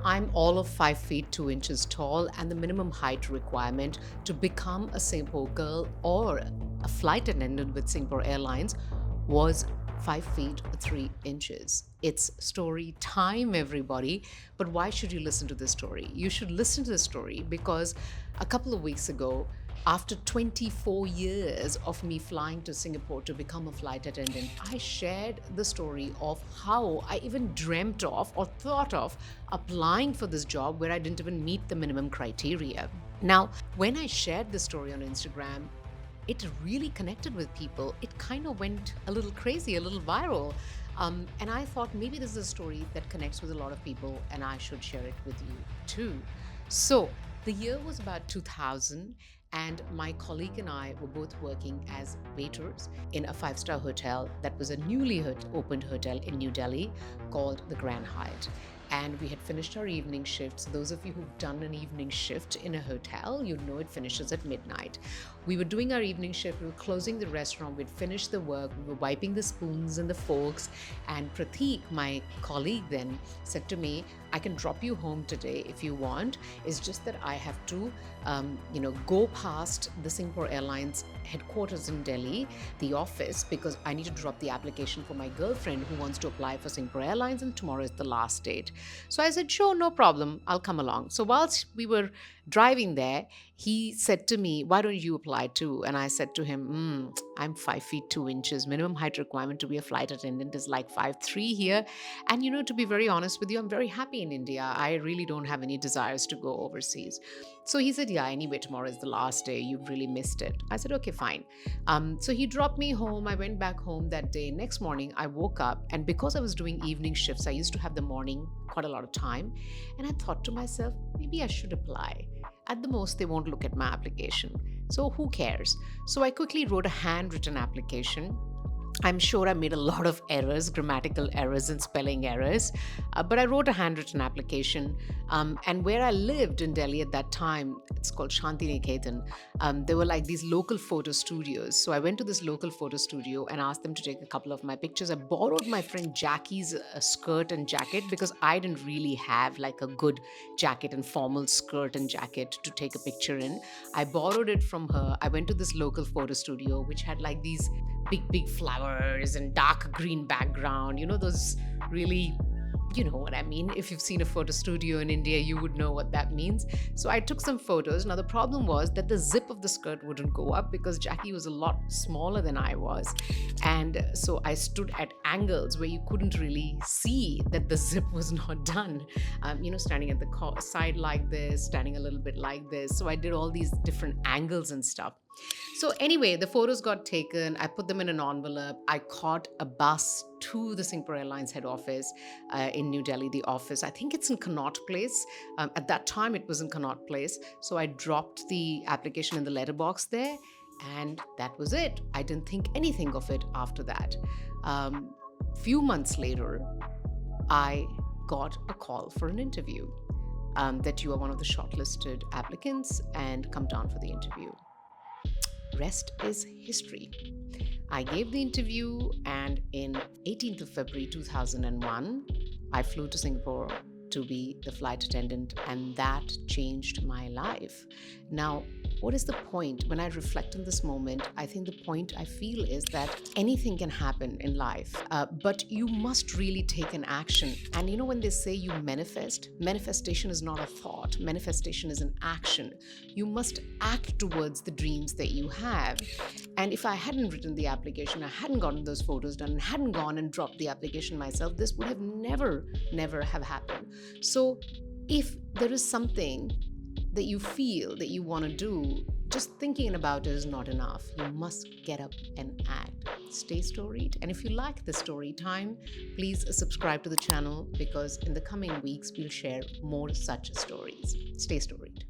I'm all of 5 feet 2 inches tall, and the minimum height requirement to become a Singapore girl or a flight attendant with Singapore Airlines was 5 feet 3 inches. It's story time, everybody. But why should you listen to this story? You should listen to this story because a couple of weeks ago, after 24 years of me flying to Singapore to become a flight attendant, I shared the story of how I even dreamt of or thought of applying for this job where I didn't even meet the minimum criteria. Now, when I shared this story on Instagram, it really connected with people. It kind of went a little crazy, a little viral. And I thought maybe this is a story that connects with a lot of people and I should share it with you too. So the year was about 2000, and my colleague and I were both working as waiters in a five-star hotel that was a newly opened hotel in New Delhi called the Grand Hyatt. And we had finished our evening shifts. Those of you who've done an evening shift in a hotel, you know it finishes at midnight. We were doing our evening shift, we were closing the restaurant, we'd finished the work, we were wiping the spoons and the forks, and Prateek, my colleague, then said to me, I can drop you home today if you want. It's just that I have to, go past the Singapore Airlines headquarters in Delhi, the office, because I need to drop the application for my girlfriend who wants to apply for Singapore Airlines, and tomorrow is the last date. So I said, sure, no problem, I'll come along. So whilst we were driving there, he said to me, why don't you apply too? And I said to him, I'm 5 feet 2 inches. Minimum height requirement to be a flight attendant is like 5'3" here. And to be very honest with you, I'm very happy in India. I really don't have any desires to go overseas. So he said, yeah, anyway, tomorrow is the last day. You've really missed it. I said, okay, fine. So he dropped me home. I went back home that day. Next morning, I woke up, and because I was doing evening shifts, I used to have the morning quite a lot of time. And I thought to myself, maybe I should apply. At the most, they won't look at my application. So who cares? So I quickly wrote a handwritten application. I'm sure I made a lot of errors, grammatical errors and spelling errors, but I wrote a handwritten application. And where I lived in Delhi at that time, it's called Shantiniketan, there were like these local photo studios. So I went to this local photo studio and asked them to take a couple of my pictures. I borrowed my friend Jackie's skirt and jacket because I didn't really have like a good jacket and formal skirt and jacket to take a picture in. I borrowed it from her. I went to this local photo studio, which had like these big flowers and dark green background, those really, you know what I mean. If you've seen a photo studio in India, you would know what that means. So I took some photos. Now the problem was that the zip of the skirt wouldn't go up because Jackie was a lot smaller than I was, and so I stood at angles where you couldn't really see that the zip was not done. Standing at the side like this, standing a little bit like this. So I did all these different angles and stuff. So anyway, the photos got taken. I put them in an envelope. I caught a bus to the Singapore Airlines head office in New Delhi, the office. I think it's in Connaught Place. At that time, it was in Connaught Place. So I dropped the application in the letterbox there, and that was it. I didn't think anything of it after that. Few months later, I got a call for an interview, that you are one of the shortlisted applicants and come down for the interview. Rest is history. I gave the interview, and in 18th of February 2001, I flew to Singapore to be the flight attendant, and that changed my life. Now, what is the point? When I reflect on this moment, I think the point I feel is that anything can happen in life, but you must really take an action. And when they say you manifest, manifestation is not a thought, manifestation is an action. You must act towards the dreams that you have. And if I hadn't written the application, I hadn't gotten those photos done, and hadn't gone and dropped the application myself, this would have never have happened. So if there is something that you feel that you want to do, just thinking about it is not enough. You must get up and act. Stay storied. And if you like the story time, please subscribe to the channel, because in the coming weeks, we'll share more such stories. Stay storied.